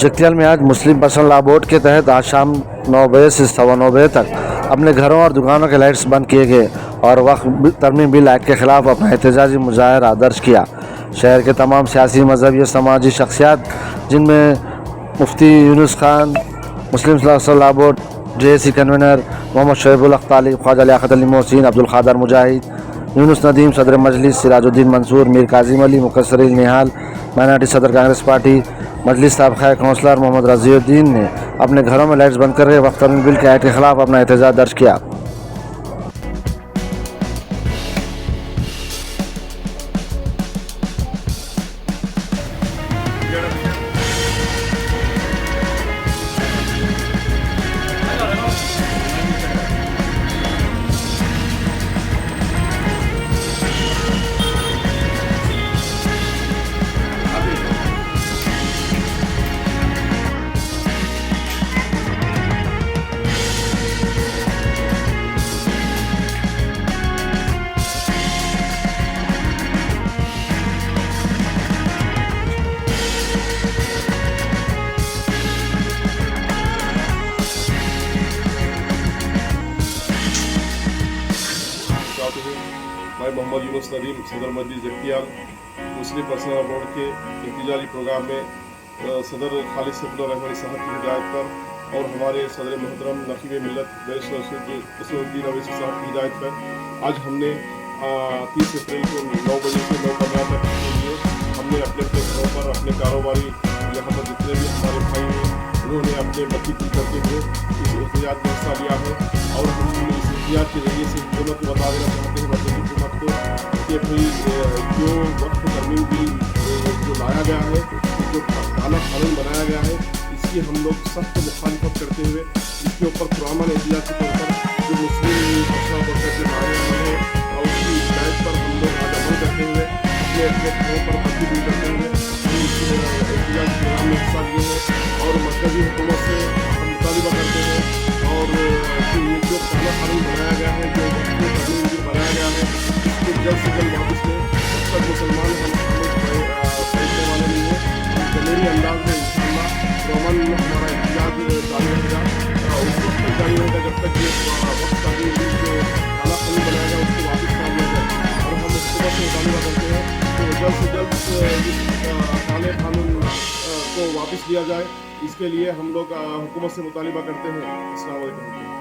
जगतियाल में आज मुस्लिम personal law board के तहत आज शाम 9 बजे से 9:15 बजे तक अपने घरों और दुकानों के लाइट्स बंद किए गए और वक्फ तरमीम बिल एक्ट के खिलाफ अपना एहतजाजी मुजाहरा दर्ज किया। शहर के तमाम सियासी, मजहबी और समाजी शख्सियात, जिनमें Mufti Yunus Khan, Muslim personal law board JAC कन्वीनर मोहम्मद शोएबुल अख्तारी, ख्वाजा लियाकत अली मोहसिन, अब्दुल खादर मुजाहिद, यूनुस नदीम सदर मजलिस, सिराजुद्दीन मंसूर, मीर काजिम अली, मुकस्सर अली निहाल, माइनॉरिटी सदर कांग्रेस पार्टी, मजलिस साबका काउंसलर मोहम्मद रजीउद्दीन ने अपने घरों में लाइट्स बंद कर रहे वक्त तरमीम बिल के एक्ट के खिलाफ अपना एहतजाज दर्ज किया। मैं मोहम्मद यूनुस नदीम सदर मजलिस जगतियाल मुस्लिम पर्सनल लॉ बोर्ड के एहतजाजी प्रोग्राम में सदर खालिद सैफुल्लाह रहमानी साहब की हिदायत पर और हमारे सदर मोहतरम नकीब मिल्लत बैरिस्टर अवैसी साहब की हिदायत पर आज हमने 30 अप्रैल को 9 बजे से 9:15 तक के लिए हमने अपने अपने घरों पर अपने कारोबारी यहाँ पर जितने भी हमारे भाई हैं उन्होंने अपने बत्ती की करते हुए इस एहतजाज में हिस्सा लिया है। और हम इस एहतजाज के जरिए से हुकूमत को बता देना चाहते हैं, मरकज़ी हुकूमत को, कि भाई जो वक्फ तरमीम बिल जो लाया गया है, जो काला कानून बनाया गया है, इसकी हम लोग सख्त मुखालिफत करते हुए इसके ऊपर पुरअमन एहतजाज के तौर पर जो मुस्लिम पर्सनल बोर्ड के लाए हैं और उसकी हिदायत पर हम लोग आज अमल करते हुए अपने अपने घरों पर बत्ती दूर करते हुए एहतजाज प्रोग्राम में हिस्सा लिए हैं और मरकज़ी हुकूमत से हम मुतालबा करते हैं और जो काला कानून बनाया गया है, जो वक्फ तरमीम बिल बनाया गया है, इसको जल्द से जल्द वापस लें। अब तक मुसलमान फैसले वाले नहीं है। जमेरी अंदाज में इंशाअल्लाह अमन हमारा एहतजाज जारी रहेगा, उस वक्त तक जारी रहेगा जब तक ये वक्फ तरमीम बिल जो काला कानून बनाया गया उसको वापस कर लिया जाए। और हम हुकूमत से मुतालबा करते हैं तो जल्द से जल्द इस काले कानून को वापस लिया जाए। इसके लिए हम लोग हुकूमत से मुतालबा करते हैं। अस्सलाम वालेकुम।